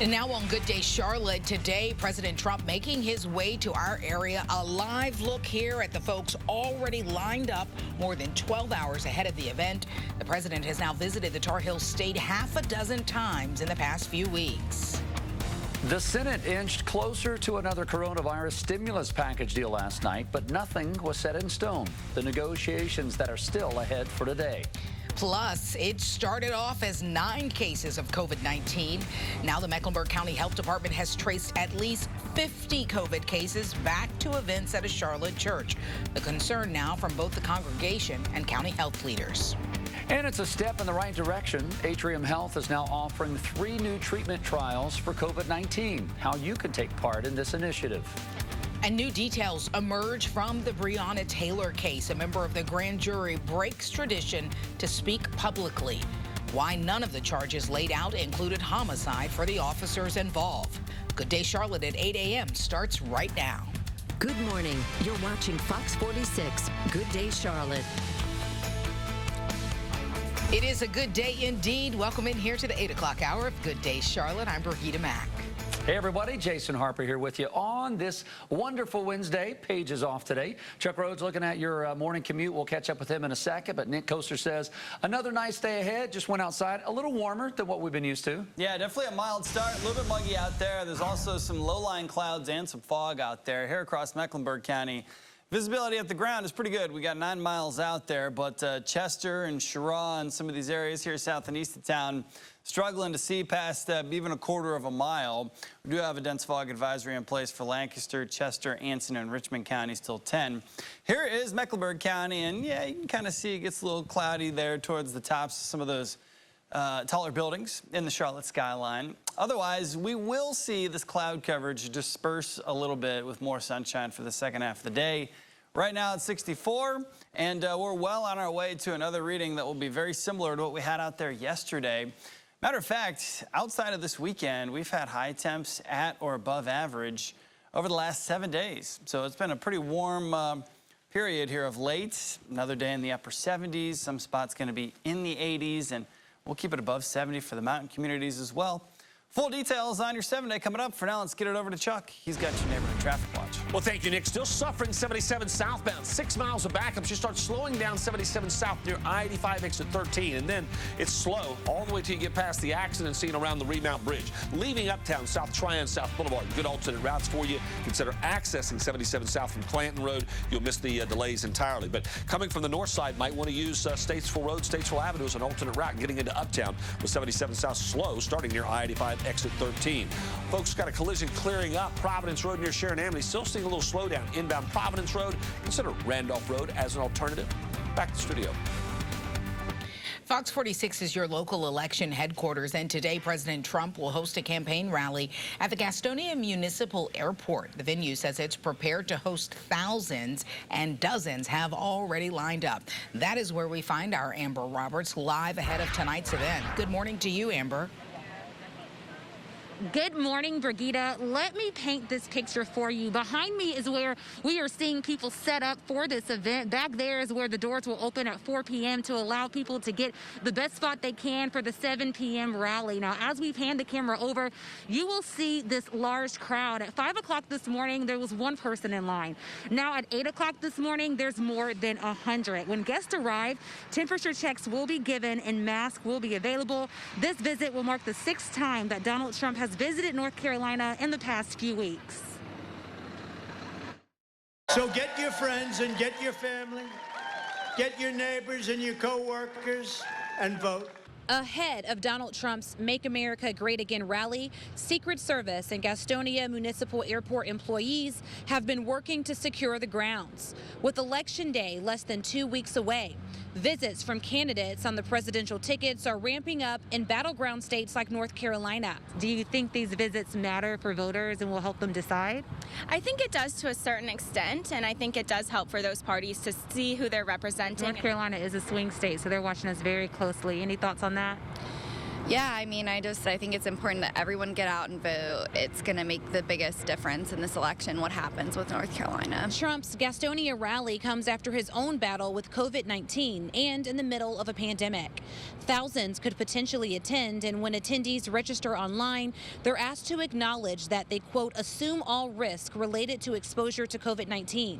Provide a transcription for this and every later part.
And now on Good Day Charlotte, today, President Trump making his way to our area. A live look here at the folks already lined up more than 12 hours ahead of the event. The president has now visited the Tar Heel State half a dozen times in the past few weeks. The Senate inched closer to another coronavirus stimulus package deal last night, but nothing was set in stone. The negotiations that are still ahead for today. Plus, it started off as 9 cases of COVID-19. Now the Mecklenburg County Health Department has traced at least 50 COVID cases back to events at a Charlotte church. The concern now from both the congregation and county health leaders. And it's a step in the right direction. Atrium Health is now offering 3 new treatment trials for COVID-19. How you can take part in this initiative. And new details emerge from the Breonna Taylor case. A member of the grand jury breaks tradition to speak publicly. Why none of the charges laid out included homicide for the officers involved. Good Day Charlotte at 8 a.m. starts right now. Good morning. You're watching Fox 46. Good Day Charlotte. It is a good day indeed. Welcome in here to the 8 o'clock hour of Good Day Charlotte. I'm Brigida Mack. Hey everybody, Jason Harper here with you on this wonderful Wednesday. Paige is off today. Chuck Rhodes looking at your morning commute. We'll catch up with him in a second, but Nick Coaster says another nice day ahead. Just went outside, a little warmer than what we've been used to. Yeah, definitely a mild start, a little bit muggy out there. There's also some low-lying clouds and some fog out there here across Mecklenburg County. Visibility at the ground is pretty good. We got 9 miles out there, but Chester and Cheraw and some of these areas here south and east of town struggling to see past even a quarter of a mile. We do have a dense fog advisory in place for Lancaster, Chester, Anson, and Richmond counties till 10. Here is Mecklenburg County, and yeah, you can kind of see it gets a little cloudy there towards the tops of some of those taller buildings in the Charlotte skyline. Otherwise, we will see this cloud coverage disperse a little bit with more sunshine for the second half of the day. Right now it's 64, and we're well on our way to another reading that will be very similar to what we had out there yesterday. Matter of fact, outside of this weekend, we've had high temps at or above average over the last 7 days. So it's been a pretty warm period here of late. Another day in the upper 70s. Some spots going to be in the 80s, and we'll keep it above 70 for the mountain communities as well. Full details on your 7-day coming up. For now, let's get it over to Chuck. He's got your neighborhood traffic watch. Well, thank you, Nick. Still suffering 77 southbound. 6 miles of backups. You start slowing down 77 south near I-85 exit 13, and then it's slow all the way till you get past the accident scene around the Remount Bridge. Leaving uptown, South Tryon, South Boulevard. Good alternate routes for you. Consider accessing 77 south from Clanton Road. You'll miss the delays entirely. But coming from the north side, might want to use Statesville Road, Statesville Avenue as an alternate route getting into uptown with 77 south slow starting near I-85 exit 13. Folks, got a collision clearing up Providence Road near Sharon Amity. Still seeing a little slowdown inbound Providence Road. Consider Randolph Road as an alternative. Back to the studio. Fox 46 is your local election headquarters, and today President Trump will host a campaign rally at the Gastonia Municipal Airport. The venue says it's prepared to host thousands, and dozens have already lined up. That is where we find our Amber Roberts live ahead of tonight's event. Good morning to you, Amber. Good morning, Brigida. Let me paint this picture for you. Behind me is where we are seeing people set up for this event. Back there is where the doors will open at 4 p.m. to allow people to get the best spot they can for the 7 p.m. rally. Now, as we pan the camera over, you will see this large crowd. At 5 o'clock this morning, there was 1 person in line. Now, at 8 o'clock this morning, there's more than 100. When guests arrive, temperature checks will be given and masks will be available. This visit will mark the 6th time that Donald Trump has visited North Carolina in the past few weeks. So get your friends and get your family, get your neighbors and your co-workers and vote. Ahead of Donald Trump's Make America Great Again rally, Secret Service and Gastonia Municipal Airport employees have been working to secure the grounds. With Election Day less than 2 weeks away, visits from candidates on the presidential tickets are ramping up in battleground states like North Carolina. Do you think these visits matter for voters and will help them decide? I think it does to a certain extent, and I think it does help for those parties to see who they're representing. North Carolina is a swing state, so they're watching us very closely. Any thoughts on that? Yeah, I mean, I think it's important that everyone get out and vote. It's going to make the biggest difference in this election, what happens with North Carolina. Trump's Gastonia rally comes after his own battle with COVID-19 and in the middle of a pandemic. Thousands could potentially attend, and when attendees register online, they're asked to acknowledge that they, quote, assume all risk related to exposure to COVID-19.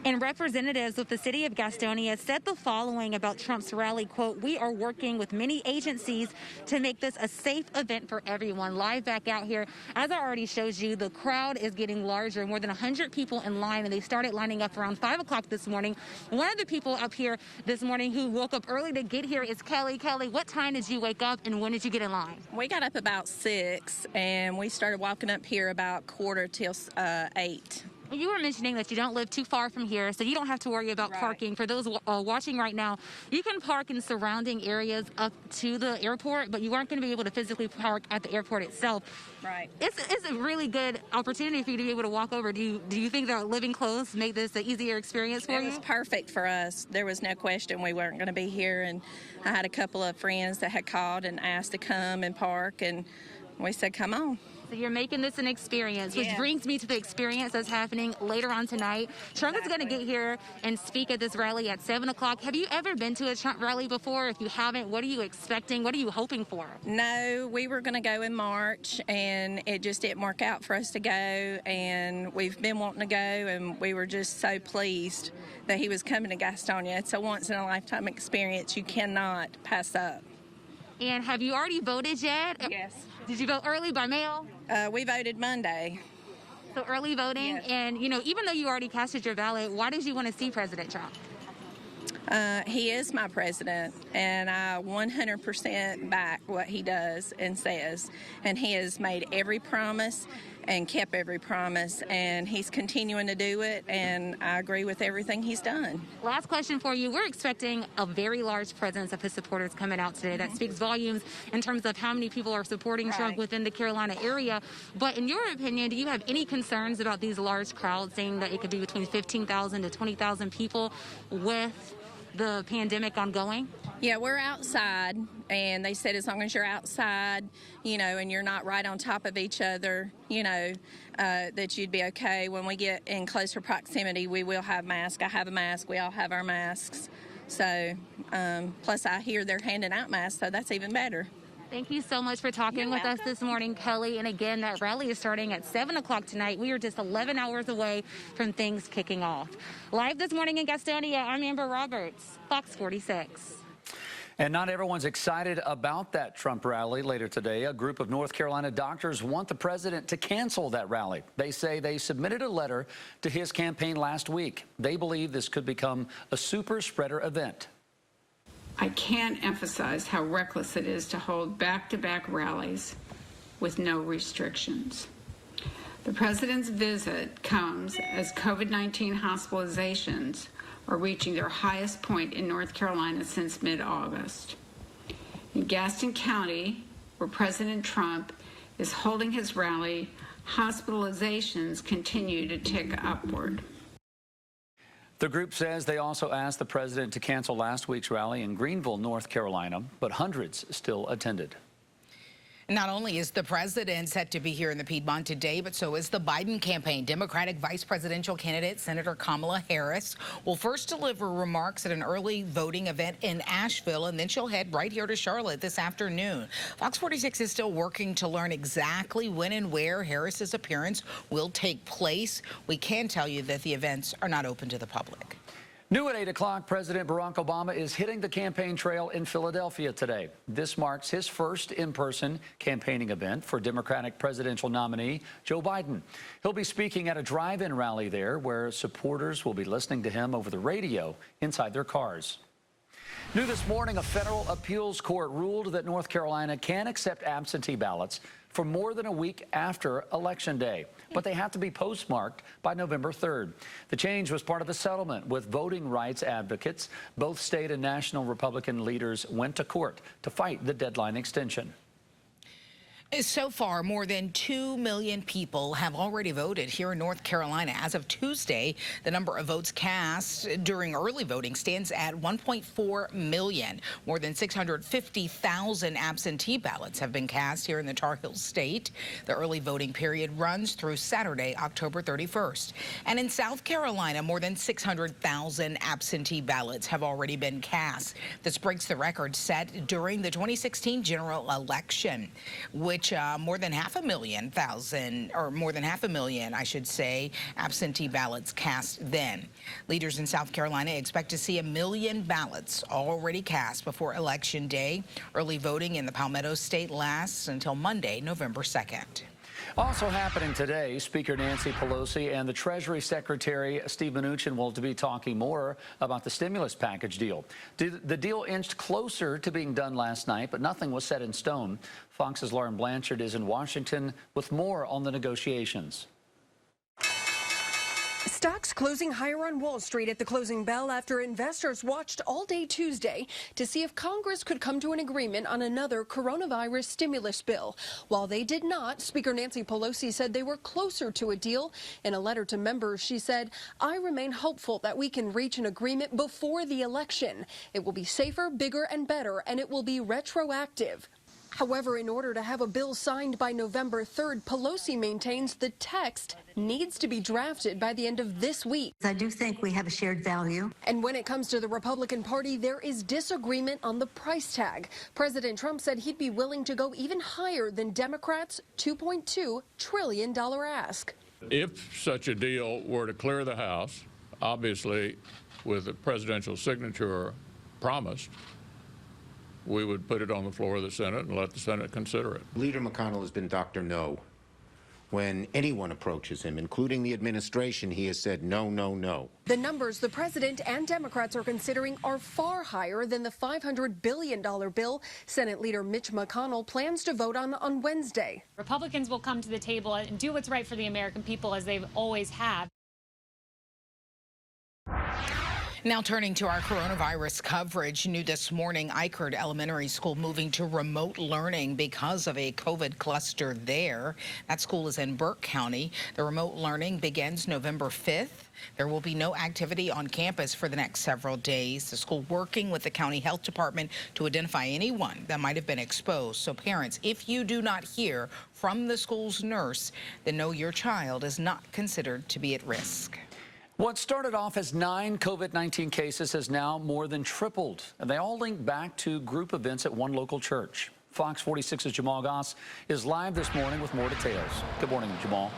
And representatives with the city of Gastonia said the following about Trump's rally, quote, we are working with many agencies to make this a safe event for everyone. Live back out here, as I already showed you, the crowd is getting larger, more than 100 people in line, and they started lining up around 5 o'clock this morning. One of the people up here this morning who woke up early to get here is Kelly. Kelly, what time did you wake up and when did you get in line? We got up about 6 and we started walking up here about 7:45. You were mentioning that you don't live too far from here, so you don't have to worry about parking. For those watching right now, you can park in surrounding areas up to the airport, but you aren't going to be able to physically park at the airport itself. Right. It's a really good opportunity for you to be able to walk over. Do you think that living close make this an easier experience for you? It was perfect for us. There was no question we weren't going to be here, and I had a couple of friends that had called and asked to come and park, and we said, come on. So you're making this an experience, which brings me to the experience that's happening later on tonight. Trump is going to get here and speak at this rally at 7 o'clock. Have you ever been to a Trump rally before? If you haven't, what are you expecting? What are you hoping for? No, we were going to go in March, and it just didn't work out for us to go, and we've been wanting to go, and we were just so pleased that he was coming to Gastonia. It's a once-in-a-lifetime experience you cannot pass up. And have you already voted yet? Yes. Did you vote early by mail? We voted Monday. So early voting, yes. And even though you already casted your ballot, why did you want to see President Trump? He is my president, and I 100% back what he does and says. And he has made every promise and kept every promise, and he's continuing to do it, and I agree with everything he's done. Last question for you. We're expecting a very large presence of his supporters coming out today. That speaks volumes in terms of how many people are supporting Trump within the Carolina area. But in your opinion, do you have any concerns about these large crowds, saying that it could be between 15,000 to 20,000 people with the pandemic ongoing? Yeah, we're outside, and they said as long as you're outside, and you're not right on top of each other, that you'd be okay. When we get in closer proximity, we will have masks. I have a mask. We all have our masks. So, plus I hear they're handing out masks, so that's even better. Thank you so much for talking with us this morning, Kelly. And again, that rally is starting at 7 o'clock tonight. We are just 11 hours away from things kicking off. Live this morning in Gastonia, I'm Amber Roberts, Fox 46. And not everyone's excited about that Trump rally later today. A group of North Carolina doctors want the president to cancel that rally. They say they submitted a letter to his campaign last week. They believe this could become a super spreader event. I can't emphasize how reckless it is to hold back-to-back rallies with no restrictions. The president's visit comes as COVID-19 hospitalizations are reaching their highest point in North Carolina since mid-August. In Gaston County, where President Trump is holding his rally, hospitalizations continue to tick upward. The group says they also asked the president to cancel last week's rally in Greenville, North Carolina, but hundreds still attended. Not only is the president set to be here in the Piedmont today, but so is the Biden campaign. Democratic vice presidential candidate Senator Kamala Harris will first deliver remarks at an early voting event in Asheville, and then she'll head right here to Charlotte this afternoon. Fox 46 is still working to learn exactly when and where Harris's appearance will take place. We can tell you that the events are not open to the public. New at 8 o'clock, President Barack Obama is hitting the campaign trail in Philadelphia today. This marks his first in-person campaigning event for Democratic presidential nominee Joe Biden. He'll be speaking at a drive-in rally there where supporters will be listening to him over the radio inside their cars. New this morning, a federal appeals court ruled that North Carolina can accept absentee ballots for more than a week after Election Day, but they have to be postmarked by November 3rd. The change was part of the settlement with voting rights advocates. Both state and national Republican leaders went to court to fight the deadline extension. So far, more than 2 million people have already voted here in North Carolina. As of Tuesday, the number of votes cast during early voting stands at 1.4 million. More than 650,000 absentee ballots have been cast here in the Tar Heel State. The early voting period runs through Saturday, October 31st. And in South Carolina, more than 600,000 absentee ballots have already been cast. This breaks the record set during the 2016 general election, which more than half a million, I should say, absentee ballots cast then. Leaders in South Carolina expect to see 1 million ballots already cast before Election Day. Early voting in the Palmetto State lasts until Monday, November 2nd. Also happening today, Speaker Nancy Pelosi and the Treasury Secretary Steve Mnuchin will be talking more about the stimulus package deal. The deal inched closer to being done last night, but nothing was set in stone. Fox's Lauren Blanchard is in Washington with more on the negotiations. Stocks closing higher on Wall Street at the closing bell after investors watched all day Tuesday to see if Congress could come to an agreement on another coronavirus stimulus bill. While they did not, Speaker Nancy Pelosi said they were closer to a deal. In a letter to members, she said, "I remain hopeful that we can reach an agreement before the election. It will be safer, bigger, and better, and it will be retroactive." However, in order to have a bill signed by November 3rd, Pelosi maintains the text needs to be drafted by the end of this week. I do think we have a shared value. And when it comes to the Republican Party, there is disagreement on the price tag. President Trump said he'd be willing to go even higher than Democrats' $2.2 trillion ask. If such a deal were to clear the House, obviously with a presidential signature promised, we would put it on the floor of the Senate and let the Senate consider it. Leader McConnell has been Dr. No. When anyone approaches him, including the administration, he has said no, no, no. The numbers the president and Democrats are considering are far higher than the $500 billion bill Senate Leader Mitch McConnell plans to vote on Wednesday. Republicans will come to the table and do what's right for the American people, as they've always have. Now turning to our coronavirus coverage, new this morning, Eichard Elementary School moving to remote learning because of a COVID cluster there. That school is in Burke County. The remote learning begins November 5th. There will be no activity on campus for the next several days. The school working with the county health department to identify anyone that might have been exposed. So parents, if you do not hear from the school's nurse, then know your child is not considered to be at risk. What started off as 9 COVID-19 cases has now more than tripled, and they all link back to group events at one local church. Fox 46's Jamal Goss is live this morning with more details. Good morning, Jamal.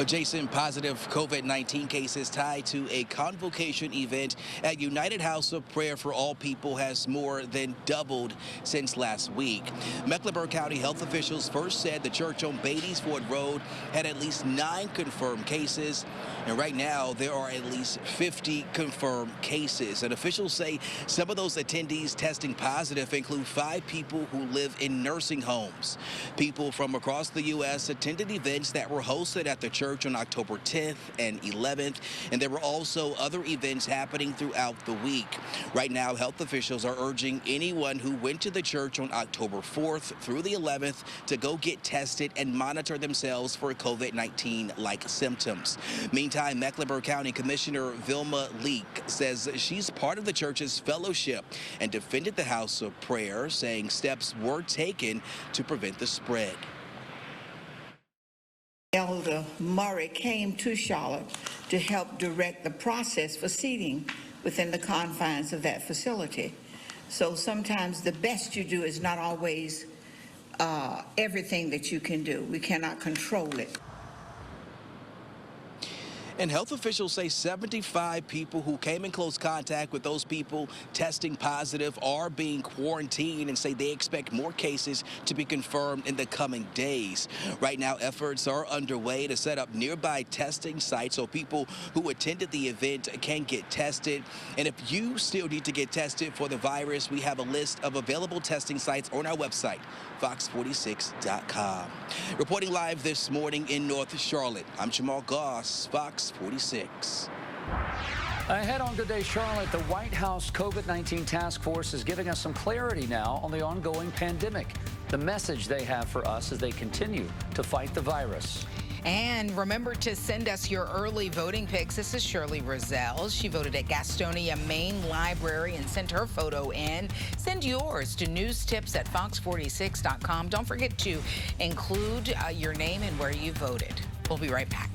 Jason, positive COVID-19 cases tied to a convocation event at United House of Prayer for All People has more than doubled since last week. Mecklenburg County health officials first said the church on Beatties Ford Road had at least 9 confirmed cases, and right now there are at least 50 confirmed cases. And officials say some of those attendees testing positive include 5 people who live in nursing homes. People from across the U.S. attended events that were hosted at the church on October 10th and 11th, and there were also other events happening throughout the week. Right now, health officials are urging anyone who went to the church on October 4th through the 11th to go get tested and monitor themselves for COVID-19-like symptoms. Meantime, Mecklenburg County Commissioner Vilma Leak says she's part of the church's fellowship and defended the House of Prayer, saying steps were taken to prevent the spread. Elder Murray came to Charlotte to help direct the process for seating within the confines of that facility. So sometimes the best you do is not always everything that you can do. We cannot control it. And health officials say 75 people who came in close contact with those people testing positive are being quarantined, and say they expect more cases to be confirmed in the coming days. Right now, efforts are underway to set up nearby testing sites so people who attended the event can get tested. And if you still need to get tested for the virus, we have a list of available testing sites on our website, fox46.com. Reporting live this morning in North Charlotte, I'm Jamal Goss, Fox 46. Ahead on Good Day Charlotte, the White House COVID-19 task force is giving us some clarity now on the ongoing pandemic. The message they have for us as they continue to fight the virus. And remember to send us your early voting pics. This is Shirley Rozelle. She voted at Gastonia Main Library and sent her photo in. Send yours to newstips@fox46.com. Don't forget to include your name and where you voted. We'll be right back.